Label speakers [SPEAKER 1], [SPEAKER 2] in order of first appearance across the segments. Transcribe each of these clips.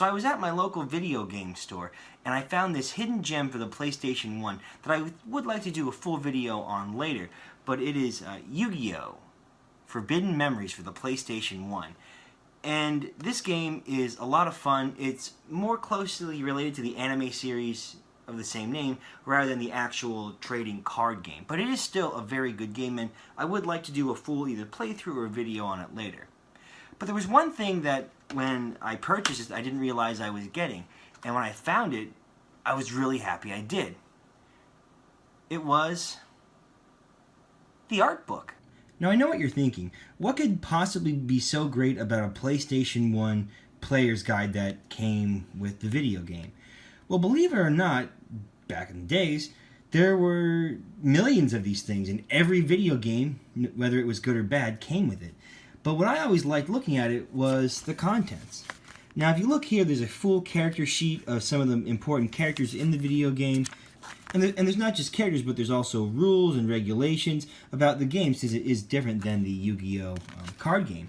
[SPEAKER 1] So I was at my local video game store, and I found this hidden gem for the PlayStation 1 that I would like to do a full video on later, but it is Yu-Gi-Oh! Forbidden Memories for the PlayStation 1. And this game is a lot of fun. It's more closely related to the anime series of the same name rather than the actual trading card game. But it is still a very good game, and I would like to do a full either playthrough or video on it later. But there was one thing that when I purchased it I didn't realize I was getting, and when I found it I was really happy I did. It was the art book.
[SPEAKER 2] Now I know what you're thinking. What could possibly be so great about a PlayStation 1 player's guide that came with the video game? Well, believe it or not, back in the days, there were millions of these things, and every video game, whether it was good or bad, came with it. But what I always liked looking at it was the contents. Now, if you look here, there's a full character sheet of some of the important characters in the video game. And there's not just characters, but there's also rules and regulations about the game, since it is different than the Yu-Gi-Oh! Card game.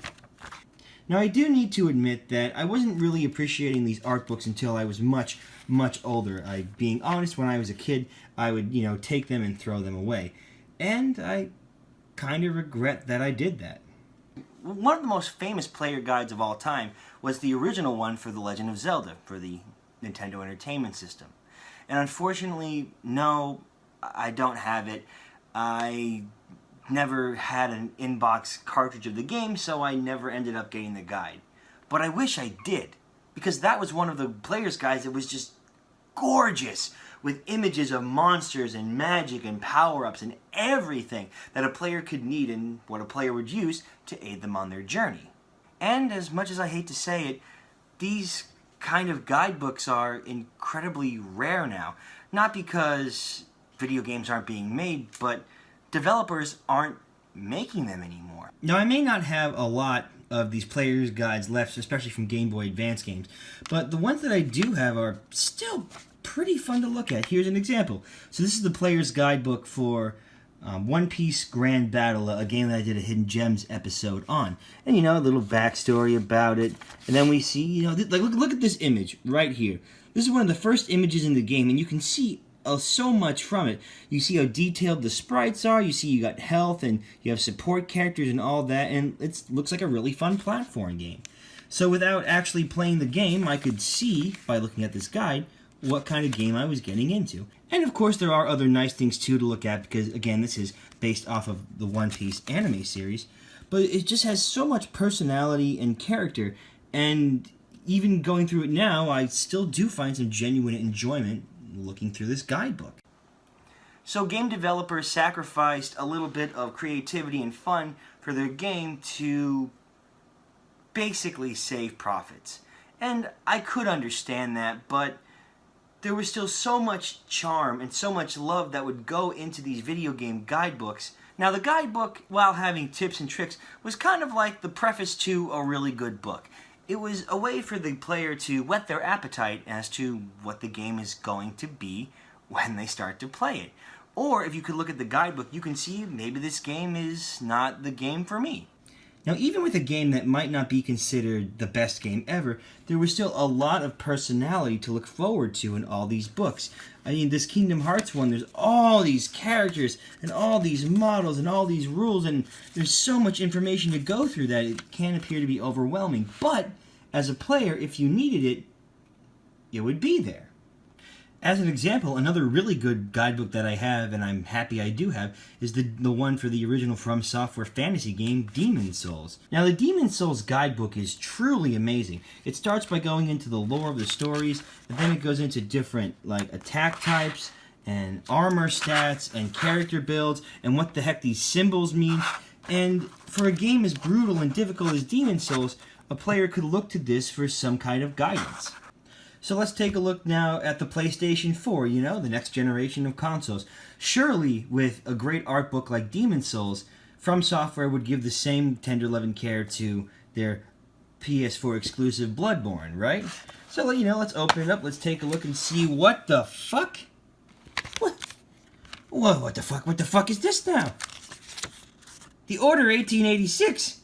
[SPEAKER 2] Now, I do need to admit that I wasn't really appreciating these art books until I was much, much older. Being honest, when I was a kid, I would, take them and throw them away. And I kind of regret that I did that.
[SPEAKER 1] One of the most famous player guides of all time was the original one for The Legend of Zelda for the Nintendo Entertainment System. And unfortunately, no, I don't have it. I never had an in-box cartridge of the game, so I never ended up getting the guide. But I wish I did, because that was one of the player's guides that was just gorgeous, with images of monsters and magic and power-ups and everything that a player could need and what a player would use to aid them on their journey. And as much as I hate to say it, these kind of guidebooks are incredibly rare now. Not because video games aren't being made, but developers aren't making them anymore.
[SPEAKER 2] Now, I may not have a lot of these players' guides left, especially from Game Boy Advance games, but the ones that I do have are still pretty fun to look at. Here's an example. So this is the player's guidebook for One Piece Grand Battle, a game that I did a Hidden Gems episode on. And, a little backstory about it. And then we see, look at this image right here. This is one of the first images in the game, and you can see so much from it. You see how detailed the sprites are, you see you got health, and you have support characters and all that, and it looks like a really fun platform game. So without actually playing the game, I could see, by looking at this guide, what kind of game I was getting into. And of course there are other nice things too to look at, because again, this is based off of the One Piece anime series, but it just has so much personality and character, and even going through it now, I still do find some genuine enjoyment looking through this guidebook.
[SPEAKER 1] So game developers sacrificed a little bit of creativity and fun for their game to basically save profits. And I could understand that, but there was still so much charm and so much love that would go into these video game guidebooks. Now the guidebook, while having tips and tricks, was kind of like the preface to a really good book. It was a way for the player to whet their appetite as to what the game is going to be when they start to play it. Or if you could look at the guidebook, you can see maybe this game is not the game for me.
[SPEAKER 2] Now, even with a game that might not be considered the best game ever, there was still a lot of personality to look forward to in all these books. I mean, this Kingdom Hearts one, there's all these characters and all these models and all these rules, and there's so much information to go through that it can appear to be overwhelming. But as a player, if you needed it, it would be there. As an example, another really good guidebook that I have, and I'm happy I do have, is the one for the original From Software fantasy game, Demon's Souls. Now, the Demon's Souls guidebook is truly amazing. It starts by going into the lore of the stories, and then it goes into different, attack types, and armor stats, and character builds, and what the heck these symbols mean. And for a game as brutal and difficult as Demon's Souls, a player could look to this for some kind of guidance. So let's take a look now at the PlayStation 4, the next generation of consoles. Surely, with a great art book like Demon's Souls, From Software would give the same tender love and care to their PS4 exclusive Bloodborne, right? So, let's open it up, let's take a look and see what the fuck? What? Whoa, what the fuck? What the fuck is this now? The Order 1886?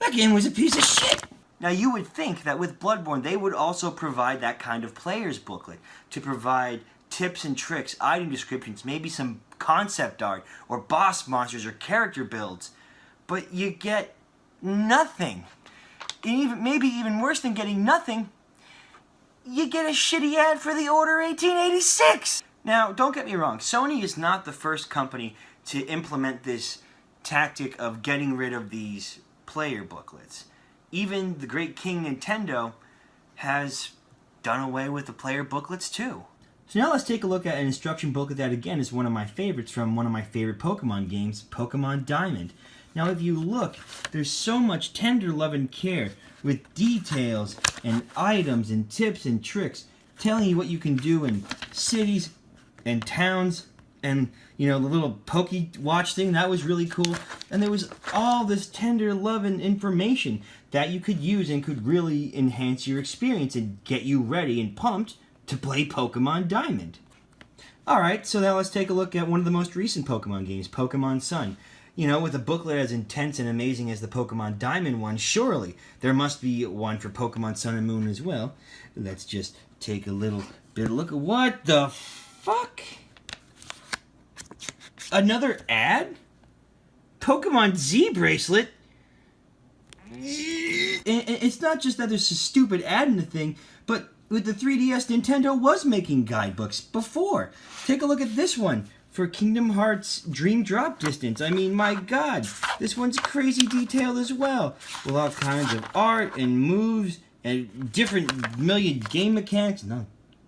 [SPEAKER 2] That game was a piece of shit!
[SPEAKER 1] Now you would think that with Bloodborne they would also provide that kind of player's booklet to provide tips and tricks, item descriptions, maybe some concept art or boss monsters or character builds. But you get nothing. And maybe even worse than getting nothing, you get a shitty ad for the Order 1886. Now, don't get me wrong, Sony is not the first company to implement this tactic of getting rid of these player booklets. Even the great King Nintendo has done away with the player booklets too.
[SPEAKER 2] So now let's take a look at an instruction booklet that again is one of my favorites from one of my favorite Pokemon games, Pokemon Diamond. Now if you look, there's so much tender love and care with details and items and tips and tricks telling you what you can do in cities and towns, and the little Poke Watch thing, that was really cool. And there was all this tender love and information that you could use and could really enhance your experience and get you ready and pumped to play Pokemon Diamond. Alright, so now let's take a look at one of the most recent Pokemon games, Pokemon Sun. With a booklet as intense and amazing as the Pokemon Diamond one, surely there must be one for Pokemon Sun and Moon as well. Let's just take a little bit of a look at what the fuck? Another ad? Pokemon Z bracelet? It's not just that there's a stupid ad in the thing, but with the 3DS, Nintendo was making guidebooks before. Take a look at this one for Kingdom Hearts Dream Drop Distance. I mean, my god, this one's crazy detailed as well, with all kinds of art and moves and different million game mechanics. No,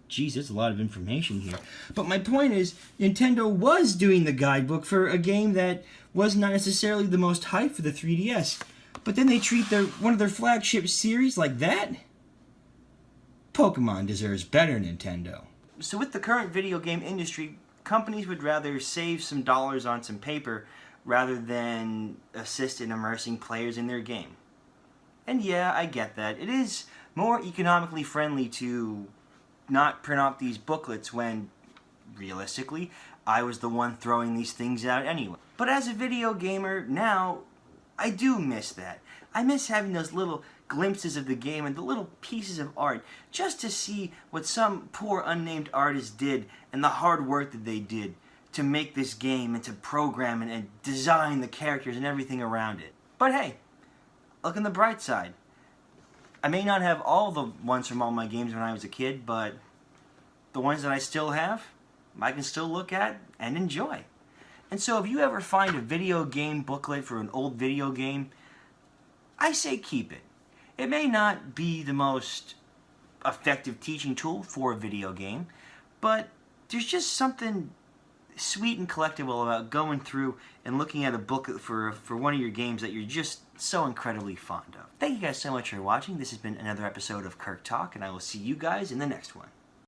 [SPEAKER 2] geez, there's a lot of information here. But my point is, Nintendo was doing the guidebook for a game that was not necessarily the most hype for the 3DS. But then they treat one of their flagship series like that? Pokemon deserves better, Nintendo.
[SPEAKER 1] So with the current video game industry, companies would rather save some dollars on some paper rather than assist in immersing players in their game. And yeah, I get that. It is more economically friendly to not print out these booklets when, realistically, I was the one throwing these things out anyway. But as a video gamer now, I do miss that. I miss having those little glimpses of the game and the little pieces of art just to see what some poor unnamed artist did and the hard work that they did to make this game and to program and design the characters and everything around it. But hey, look on the bright side. I may not have all the ones from all my games when I was a kid, but the ones that I still have, I can still look at and enjoy. And so if you ever find a video game booklet for an old video game, I say keep it. It may not be the most effective teaching tool for a video game, but there's just something sweet and collectible about going through and looking at a booklet for one of your games that you're just so incredibly fond of. Thank you guys so much for watching. This has been another episode of Kirk Talk, and I will see you guys in the next one.